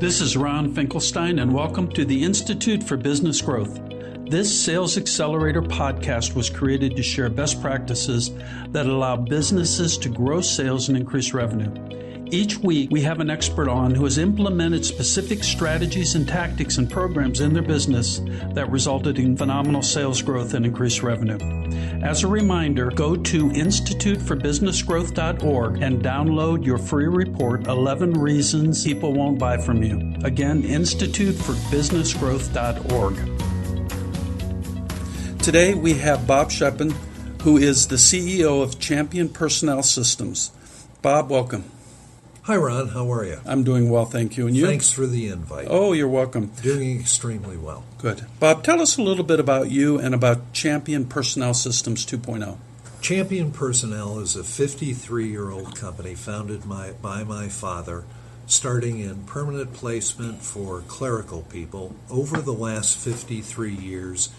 This is Ron Finkelstein, and welcome to the Institute for Business Growth. This Sales Accelerator podcast was created to share best practices that allow businesses to grow sales and increase revenue. Each week, we have an expert on who has implemented specific strategies and tactics and programs in their business that resulted in phenomenal sales growth and increased revenue. As a reminder, go to instituteforbusinessgrowth.org and download your free report, 11 Reasons People Won't Buy From You. Again, instituteforbusinessgrowth.org. Today, we have Bob Schepens, who is the CEO of Champion Personnel Systems. Bob, welcome. Hi, Ron. How are you? I'm doing well, thank you. And you? Thanks for the invite. Oh, you're welcome. Doing extremely well. Good. Bob, tell us a little bit about you and about Champion Personnel Systems 2.0. Champion Personnel is a 53-year-old company founded by my father, starting in permanent placement for clerical people. Over the last 53 years,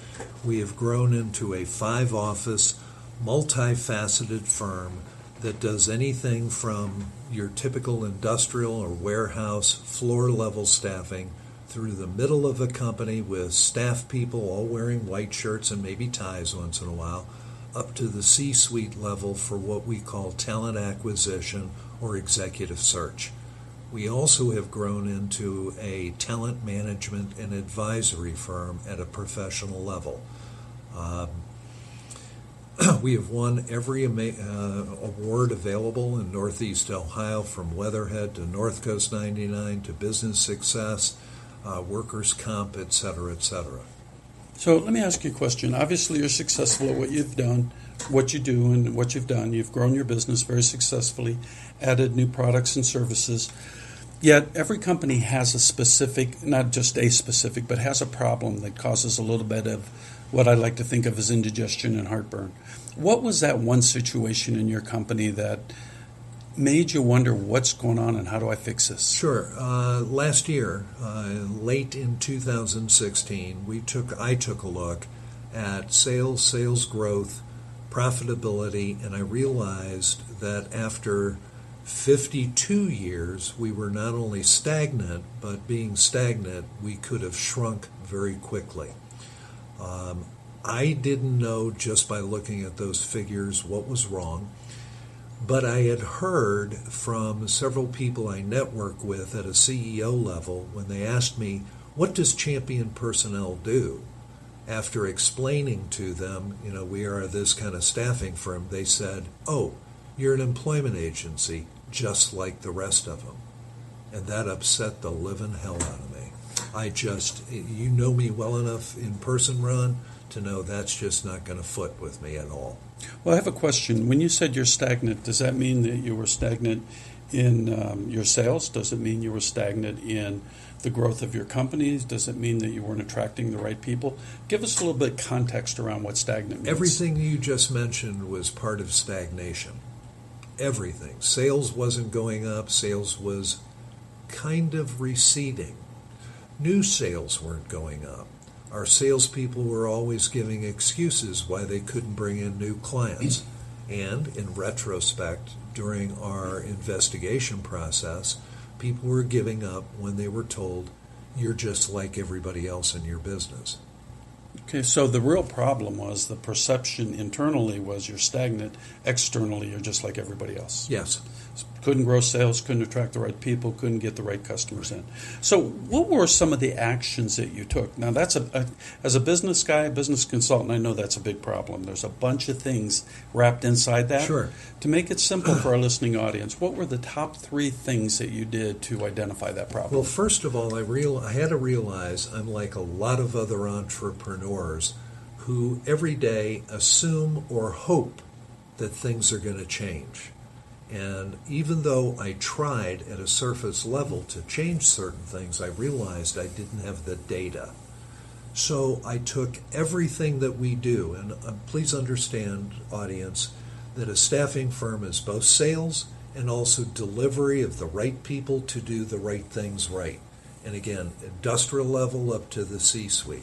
we have grown into a 5-office, multifaceted firm that does anything from your typical industrial or warehouse floor-level staffing through the middle of a company with staff people all wearing white shirts and maybe ties once in a while, up to the C-suite level for what we call talent acquisition or executive search. We also have grown into a talent management and advisory firm at a professional level. We have won every award available in Northeast Ohio, from Weatherhead to North Coast 99 to Business Success, Workers' Comp, et cetera, et cetera. So let me ask you a question. Obviously, you're successful at what you've done, what you do, and what you've done. You've grown your business very successfully, added new products and services. Yet every company has a specific, not just a specific, but has a problem that causes a little bit of what I like to think of as indigestion and heartburn. What was that one situation in your company that made you wonder what's going on and how do I fix this? Sure. Last year, late in 2016, I took a look at sales growth, profitability, and I realized that after 52 years, we were not only stagnant, but being stagnant, we could have shrunk very quickly. I didn't know just by looking at those figures what was wrong, but I had heard from several people I network with at a CEO level when they asked me, what does Champion Personnel do? After explaining to them, we are this kind of staffing firm, they said, oh, you're an employment agency just like the rest of them. And that upset the living hell out of me. You know me well enough in person, Ron, to know that's just not going to foot with me at all. Well, I have a question. When you said you're stagnant, does that mean that you were stagnant in your sales? Does it mean you were stagnant in the growth of your companies? Does it mean that you weren't attracting the right people? Give us a little bit of context around what stagnant means. Everything you just mentioned was part of stagnation. Everything. Sales wasn't going up. Sales was kind of receding. New sales weren't going up. Our salespeople were always giving excuses why they couldn't bring in new clients. And in retrospect, during our investigation process, people were giving up when they were told, you're just like everybody else in your business. Okay, so the real problem was the perception internally was you're stagnant. Externally, you're just like everybody else. Yes. Couldn't grow sales, couldn't attract the right people, couldn't get the right customers in. So what were some of the actions that you took? Now, that's as a business guy, business consultant, I know that's a big problem. There's a bunch of things wrapped inside that. Sure. To make it simple for our listening audience, what were the top 3 things that you did to identify that problem? Well, first of all, I had to realize I'm like a lot of other entrepreneurs who every day assume or hope that things are going to change. And even though I tried at a surface level to change certain things, I realized I didn't have the data. So I took everything that we do, and please understand, audience, that a staffing firm is both sales and also delivery of the right people to do the right things right. And again, industrial level up to the C-suite.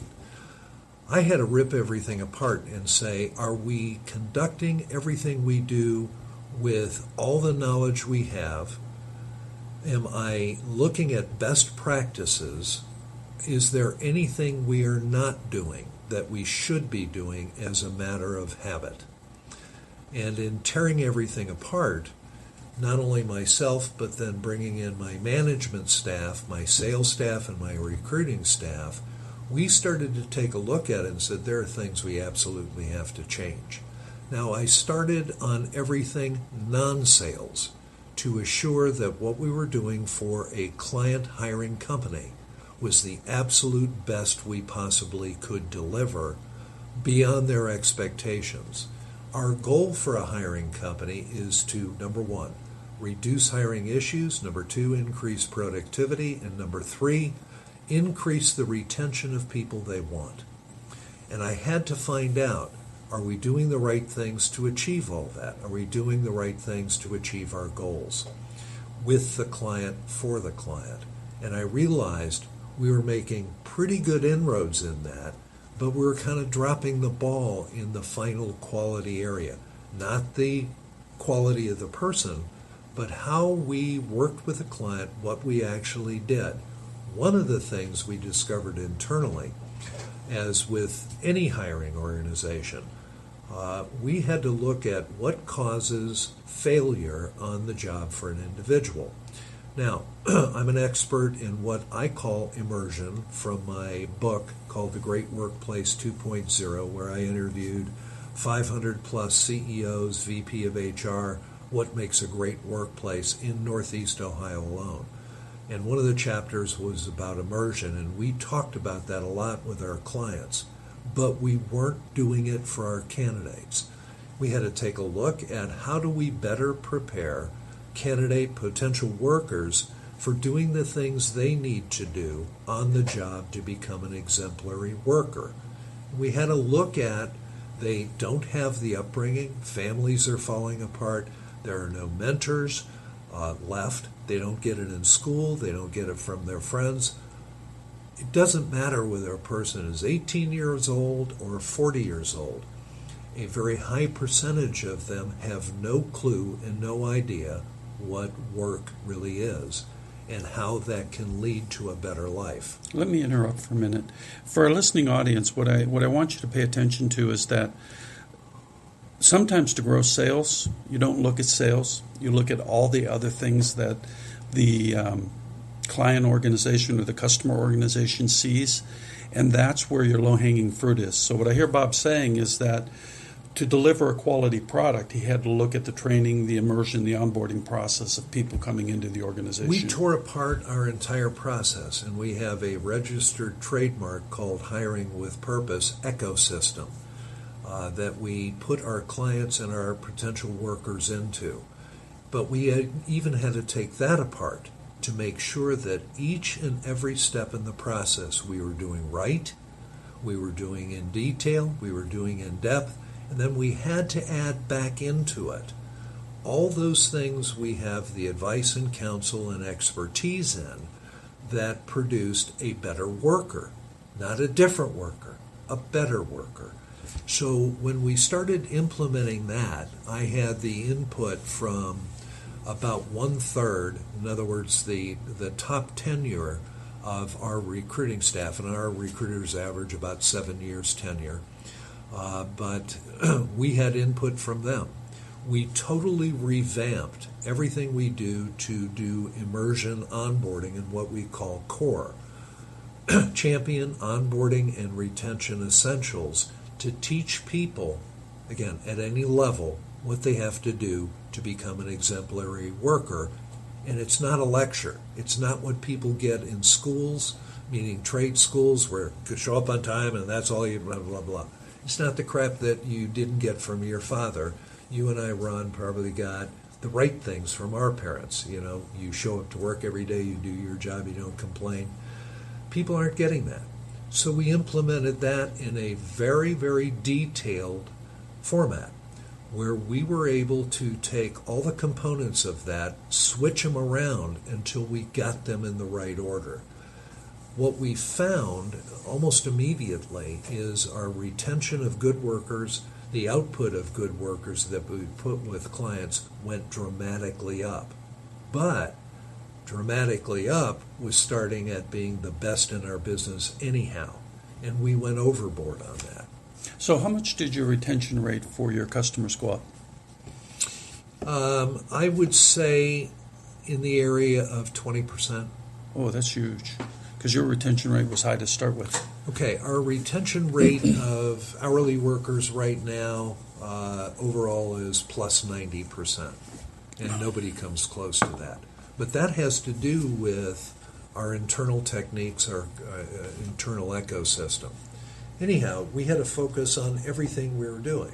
I had to rip everything apart and say, are we conducting everything we do with all the knowledge we have, Am I looking at best practices? Is there anything we are not doing that we should be doing as a matter of habit? And in tearing everything apart, not only myself, but then bringing in my management staff, my sales staff, and my recruiting staff, we started to take a look at it and said there are things we absolutely have to change. Now, I started on everything non-sales to assure that what we were doing for a client hiring company was the absolute best we possibly could deliver beyond their expectations. Our goal for a hiring company is to, number one, reduce hiring issues, number two, increase productivity, and number three, increase the retention of people they want. And I had to find out, are we doing the right things to achieve all that? Are we doing the right things to achieve our goals with the client, for the client? And I realized we were making pretty good inroads in that, but we were kind of dropping the ball in the final quality area. Not the quality of the person, but how we worked with the client, what we actually did. One of the things we discovered internally, as with any hiring organization, we had to look at what causes failure on the job for an individual. Now, I'm an expert in what I call immersion from my book called The Great Workplace 2.0, where I interviewed 500 plus CEOs, VP of HR, what makes a great workplace in Northeast Ohio alone. And one of the chapters was about immersion, and we talked about that a lot with our clients, but we weren't doing it for our candidates. We had to take a look at how do we better prepare candidate potential workers for doing the things they need to do on the job to become an exemplary worker. We had to look at they don't have the upbringing, families are falling apart, there are no mentors left, they don't get it in school, they don't get it from their friends. It doesn't matter whether a person is 18 years old or 40 years old. A very high percentage of them have no clue and no idea what work really is and how that can lead to a better life. Let me interrupt for a minute. For our listening audience, what I want you to pay attention to is that sometimes to grow sales, you don't look at sales. You look at all the other things that the client organization or the customer organization sees, and that's where your low-hanging fruit is. So what I hear Bob saying is that to deliver a quality product, he had to look at the training, the immersion, the onboarding process of people coming into the organization. We tore apart our entire process, and we have a registered trademark called Hiring with Purpose ecosystem that we put our clients and our potential workers into. But we even had to take that apart to make sure that each and every step in the process we were doing right, we were doing in detail, we were doing in depth, and then we had to add back into it all those things we have the advice and counsel and expertise in that produced a better worker, not a different worker, a better worker. So when we started implementing that, I had the input from about 1/3, in other words, the top tenure of our recruiting staff, and our recruiters average about 7 years tenure. But we had input from them. We totally revamped everything we do to do immersion onboarding in what we call CORE, Champion Onboarding and Retention Essentials, to teach people, again, at any level, what they have to do to become an exemplary worker. And it's not a lecture. It's not what people get in schools, meaning trade schools, where you show up on time and that's all you blah, blah, blah. It's not the crap that you didn't get from your father. You and I, Ron, probably got the right things from our parents. You know, you show up to work every day, you do your job, you don't complain. People aren't getting that. So we implemented that in a very, very detailed format where we were able to take all the components of that, switch them around until we got them in the right order. What we found almost immediately is our retention of good workers, the output of good workers that we put with clients went dramatically up. But dramatically up was starting at being the best in our business anyhow. And we went overboard on that. So how much did your retention rate for your customers go up? I would say in the area of 20%. Oh, that's huge, because your retention rate was high to start with. Okay, our retention rate of hourly workers right now overall is plus 90%, and nobody comes close to that. But that has to do with our internal techniques, our internal ecosystem. Anyhow, we had to focus on everything we were doing.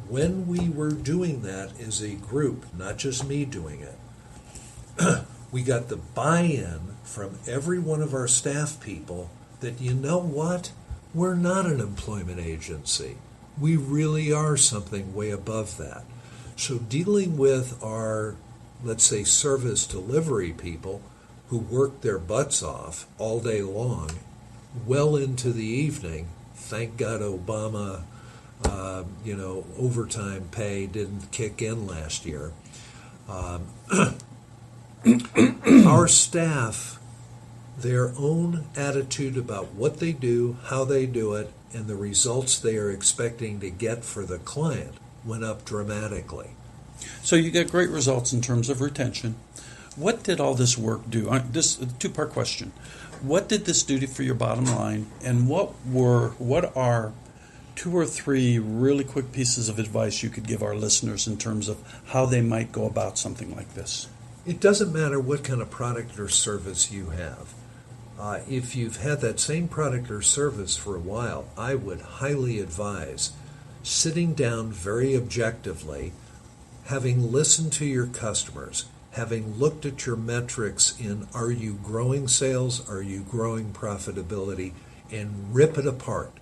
When we were doing that as a group, not just me doing it, we got the buy-in from every one of our staff people that, you know what, we're not an employment agency. We really are something way above that. So dealing with our, let's say, service delivery people who work their butts off all day long, well into the evening, thank God Obama, overtime pay didn't kick in last year. Our staff, their own attitude about what they do, how they do it, and the results they are expecting to get for the client went up dramatically. So you get great results in terms of retention. What did all this work do? This two-part question. What did this do for your bottom line, and what are 2 or 3 really quick pieces of advice you could give our listeners in terms of how they might go about something like this? It doesn't matter what kind of product or service you have. If you've had that same product or service for a while, I would highly advise sitting down very objectively, having listened to your customers, having looked at your metrics in are you growing sales, are you growing profitability, and rip it apart.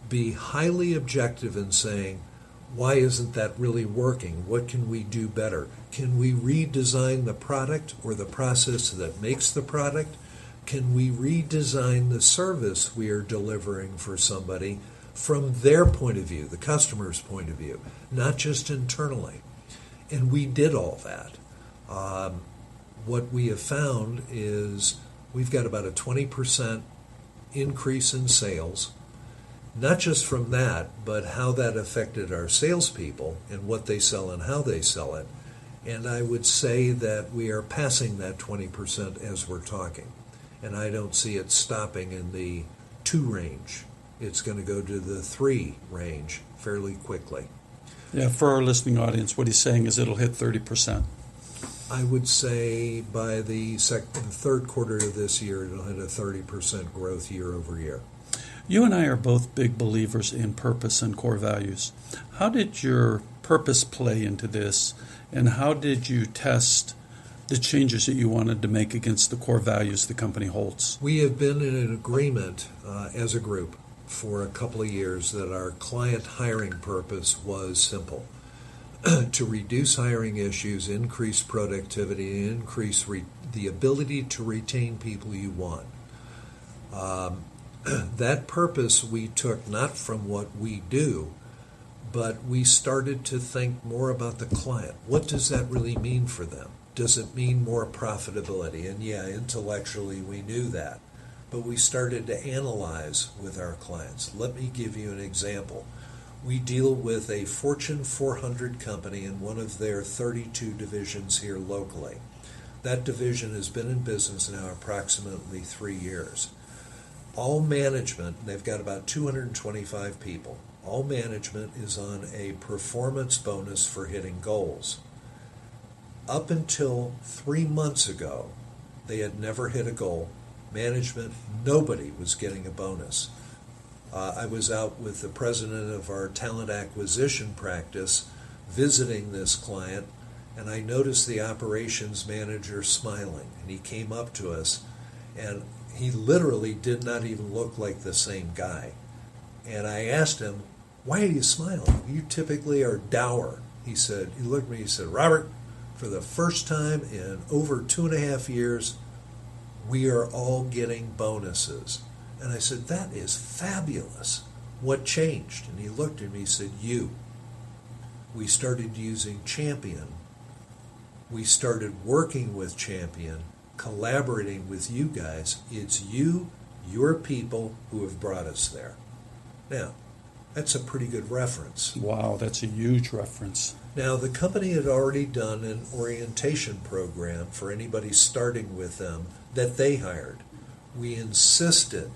Be highly objective in saying, why isn't that really working? What can we do better? Can we redesign the product or the process that makes the product? Can we redesign the service we are delivering for somebody from their point of view, the customer's point of view, not just internally? And we did all that. What we have found is we've got about a 20% increase in sales, not just from that, but how that affected our salespeople and what they sell and how they sell it. And I would say that we are passing that 20% as we're talking. And I don't see it stopping in the 2 range. It's going to go to the 3 range fairly quickly. Yeah, for our listening audience, what he's saying is it'll hit 30%. I would say by the third quarter of this year, it'll hit a 30% growth year over year. You and I are both big believers in purpose and core values. How did your purpose play into this, and how did you test the changes that you wanted to make against the core values the company holds? We have been in an agreement as a group for a couple of years that our client hiring purpose was simple. To reduce hiring issues, increase productivity, and increase the ability to retain people you want. That purpose we took not from what we do, but we started to think more about the client. What does that really mean for them? Does it mean more profitability? And yeah, intellectually we knew that. But we started to analyze with our clients. Let me give you an example. We deal with a Fortune 400 company in one of their 32 divisions here locally. That division has been in business now approximately 3 years. All management, they've got about 225 people, all management is on a performance bonus for hitting goals. Up until 3 months ago, they had never hit a goal. Management, nobody was getting a bonus. I was out with the president of our talent acquisition practice visiting this client, and I noticed the operations manager smiling, and he came up to us, and he literally did not even look like the same guy. And I asked him, why are you smiling? You typically are dour. He looked at me, he said, Robert, for the first time in over 2.5 years, we are all getting bonuses. And I said, that is fabulous. What changed? And he looked at me, he said, you. We started using Champion. We started working with Champion, collaborating with you guys. It's you, your people who have brought us there. Now, that's a pretty good reference. Wow, that's a huge reference. Now, the company had already done an orientation program for anybody starting with them that they hired. We insisted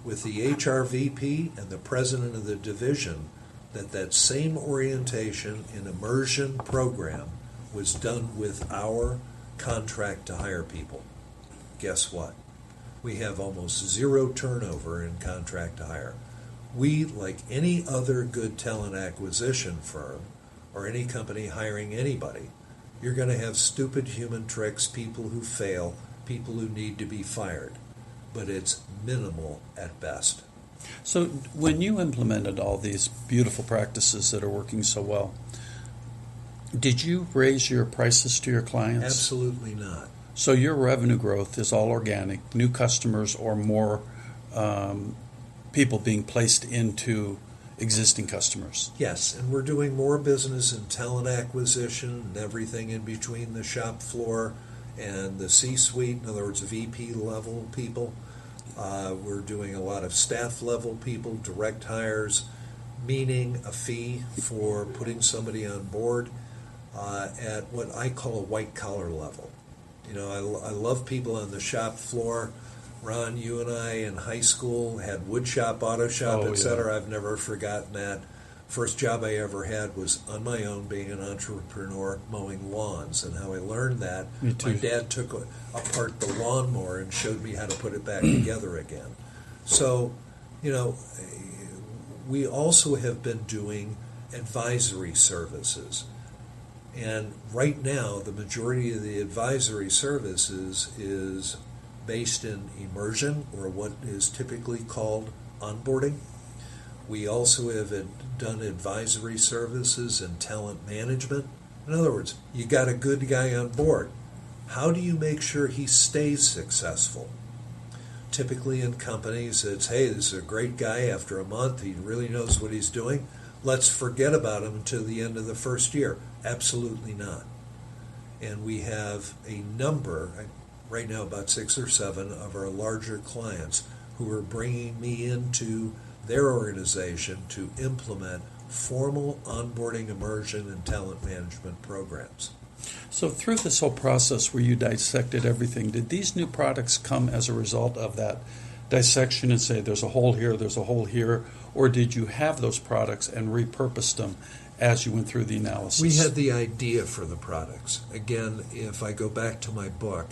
with the HR VP and the president of the division that that same orientation and immersion program was done with our contract to hire people. Guess what? We have almost zero turnover in contract to hire. We, like any other good talent acquisition firm or any company hiring anybody, you're going to have stupid human tricks, people who fail, people who need to be fired. But it's minimal at best. So when you implemented all these beautiful practices that are working so well, did you raise your prices to your clients? Absolutely not. So your revenue growth is all organic, new customers or more people being placed into existing customers? Yes, and we're doing more business in talent acquisition and everything in between the shop floor and the C-suite, in other words, VP level people. We're doing a lot of staff level people, direct hires, meaning a fee for putting somebody on board at what I call a white collar level. You know, I love people on the shop floor. Ron, you and I in high school had wood shop, auto shop, etc. I've never forgotten that. First job I ever had was on my own, being an entrepreneur, mowing lawns, and how I learned that. My dad took apart the lawnmower and showed me how to put it back together again. So, you know, we also have been doing advisory services. And right now, the majority of the advisory services is based in immersion, or what is typically called onboarding. We also have done advisory services and talent management. In other words, you got a good guy on board. How do you make sure he stays successful? Typically in companies, it's, hey, this is a great guy. After a month, he really knows what he's doing. Let's forget about him until the end of the first year. Absolutely not. And we have a number, right now about 6 or 7 of our larger clients who are bringing me into their organization to implement formal onboarding, immersion, and talent management programs. So through this whole process where you dissected everything, did these new products come as a result of that dissection and say there's a hole here, there's a hole here, or did you have those products and repurposed them as you went through the analysis? We had the idea for the products. Again, if I go back to my book,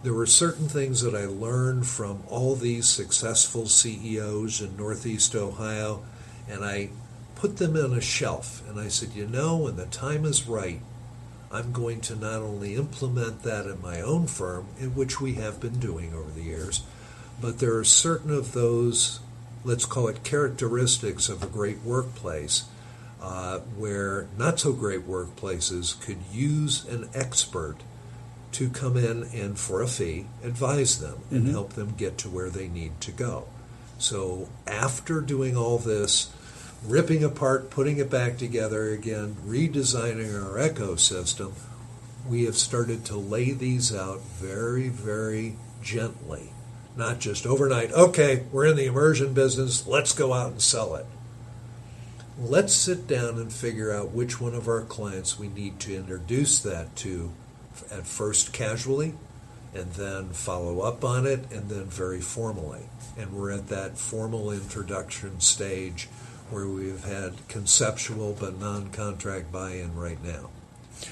there were certain things that I learned from all these successful CEOs in Northeast Ohio, and I put them on a shelf. And I said, you know, when the time is right, I'm going to not only implement that in my own firm, in which we have been doing over the years, but there are certain of those, let's call it characteristics of a great workplace, where not so great workplaces could use an expert to come in and, for a fee, advise them and help them get to where they need to go. So after doing all this, ripping apart, putting it back together again, redesigning our ecosystem, we have started to lay these out very, very gently. Not just overnight, okay, we're in the immersion business, let's go out and sell it. Let's sit down and figure out which one of our clients we need to introduce that to at first casually, and then follow up on it, and then very formally. And we're at that formal introduction stage where we've had conceptual but non-contract buy-in right now.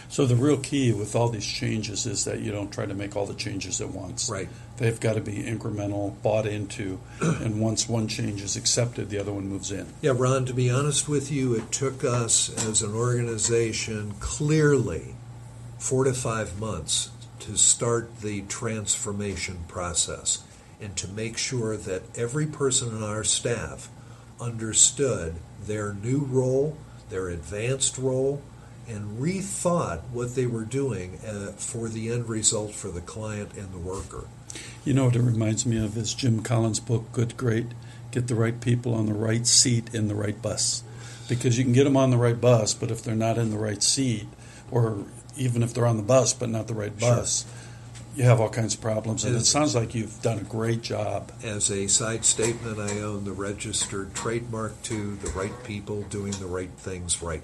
So the real key with all these changes is that you don't try to make all the changes at once. Right. They've got to be incremental, bought into, and once one change is accepted, the other one moves in. Yeah, Ron, to be honest with you, it took us as an organization clearly 4 to 5 months to start the transformation process and to make sure that every person on our staff understood their new role, their advanced role, and rethought what they were doing for the end result for the client and the worker. You know what it reminds me of is Jim Collins' book, Good Great. Get the right people on the right seat in the right bus. Because you can get them on the right bus, but if they're not in the right seat, or even if they're on the bus but not the right bus, you have all kinds of problems, and And- it sounds like you've done a great job. As a side statement, I own the registered trademark to the right people doing the right things right.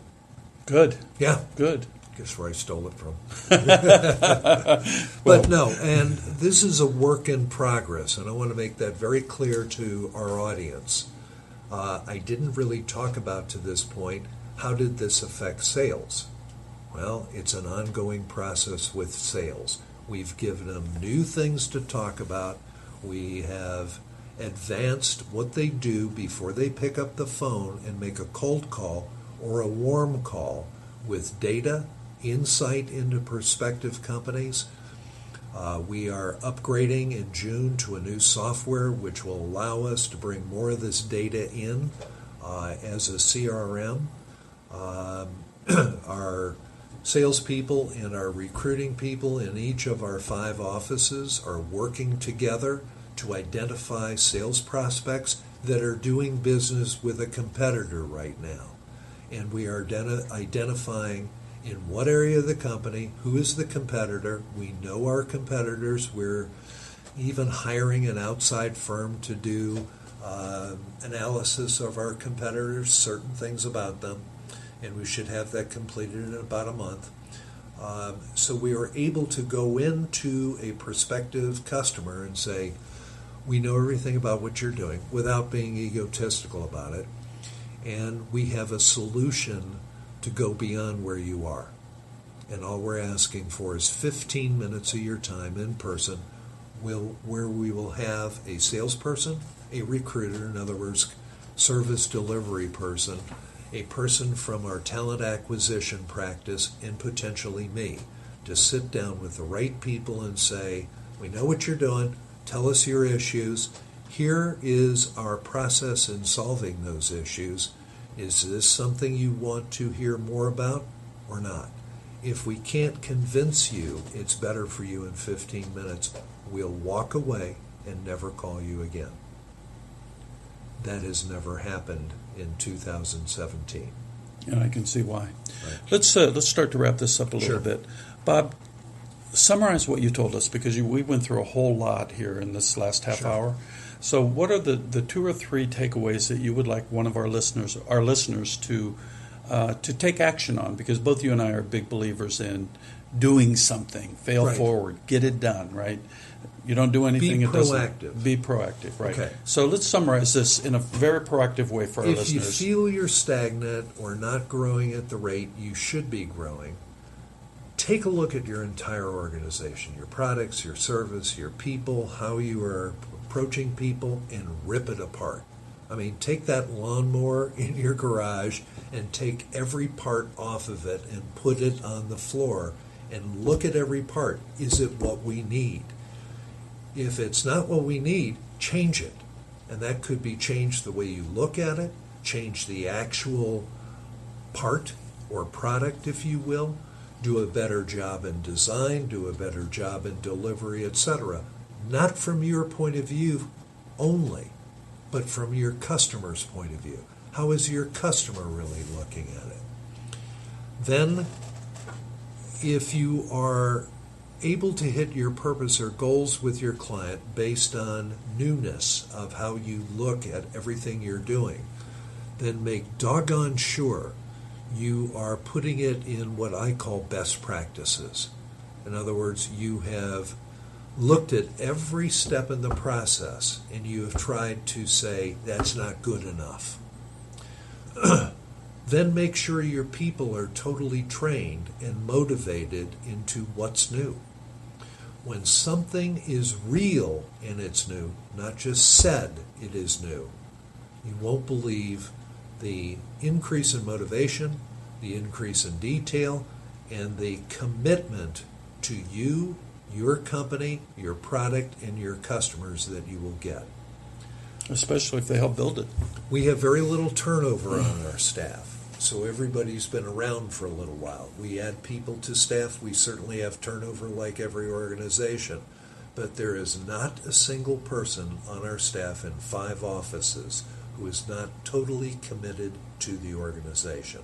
Good, Yeah, good. guess where I stole it from. Well, But no, and this is a work in progress, and I want to make that very clear to our audience. I didn't really talk about to this point, how did this affect sales? Well, it's an ongoing process with sales. We've given them new things to talk about. We have advanced what they do before they pick up the phone and make a cold call or a warm call with data, insight into prospective companies. We are upgrading in June to a new software which will allow us to bring more of this data in as a CRM. Our salespeople and our recruiting people in each of our 5 offices are working together to identify sales prospects that are doing business with a competitor right now. And we are identifying in what area of the company, who is the competitor. We know our competitors. We're even hiring an outside firm to do analysis of our competitors, certain things about them, and we should have that completed in about a month. So we are able to go into a prospective customer and say, we know everything about what you're doing without being egotistical about it, and we have a solution to go beyond where you are. And all we're asking for is 15 minutes of your time in person where we will have a salesperson, a recruiter, in other words, service delivery person, a person from our talent acquisition practice, and potentially me, to sit down with the right people and say, we know what you're doing, tell us your issues, here is our process in solving those issues. Is this something you want to hear more about or not? If we can't convince you it's better for you in 15 minutes, we'll walk away and never call you again. That has never happened in 2017. And I can see why. Right. Let's start to wrap this up a little Sure. bit. Bob, summarize what you told us, because we went through a whole lot here in this last half Sure. hour. So what are the 2 or 3 takeaways that you would like one of our listeners to take action on? Because both you and I are big believers in doing something, fail Right. forward, get it done, right? You don't do anything. Be it doesn't. proactive. Be proactive, right? Okay. So let's summarize this in a very proactive way for our If listeners. you feel you're stagnant or not growing at the rate you should be growing, take a look at your entire organization, your products, your service, your people, how you are approaching people, and rip it apart. I mean, take that lawnmower in your garage and take every part off of it and put it on the floor and look at every part. Is it what we need? If it's not what we need, change it. And that could be change the way you look at it, change the actual part or product, if you will, do a better job in design, do a better job in delivery, etc. Not from your point of view only, but from your customer's point of view. How is your customer really looking at it? Then, if you are able to hit your purpose or goals with your client based on newness of how you look at everything you're doing, then make doggone sure you are putting it in what I call best practices. In other words, you have looked at every step in the process and you have tried to say, that's not good enough. Then make sure your people are totally trained and motivated into what's new. When something is real and it's new, not just said it is new, you won't believe the increase in motivation, the increase in detail, and the commitment to you, your company, your product, and your customers that you will get. Especially if they help build it. We have very little turnover on our staff, so everybody's been around for a little while. We add people to staff. We certainly have turnover like every organization, but there is not a single person on our staff in 5 offices who is not totally committed to the organization.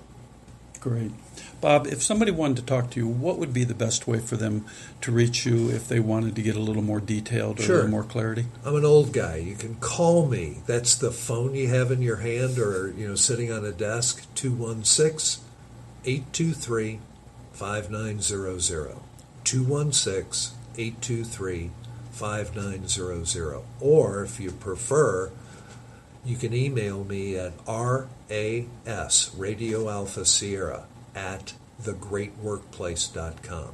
Great. Bob, if somebody wanted to talk to you, what would be the best way for them to reach you if they wanted to get a little more detailed or a little more clarity? I'm an old guy. You can call me. That's the phone you have in your hand or, sitting on a desk, 216-823-5900. 216-823-5900. Or if you prefer, you can email me at RAS, Radio Alpha Sierra, at thegreatworkplace.com.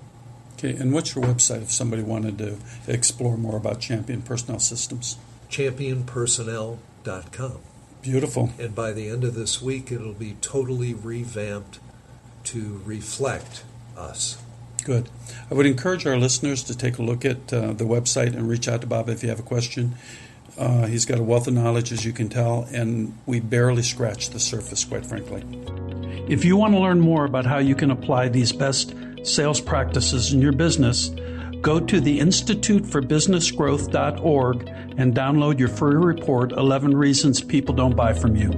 Okay, and what's your website if somebody wanted to explore more about Champion Personnel Systems? championpersonnel.com. Beautiful. And by the end of this week, it'll be totally revamped to reflect us. Good. I would encourage our listeners to take a look at the website and reach out to Bob if you have a question. He's got a wealth of knowledge, as you can tell, and we barely scratched the surface, quite frankly. If you want to learn more about how you can apply these best sales practices in your business, go to the instituteforbusinessgrowth.org and download your free report, 11 Reasons People Don't Buy From You.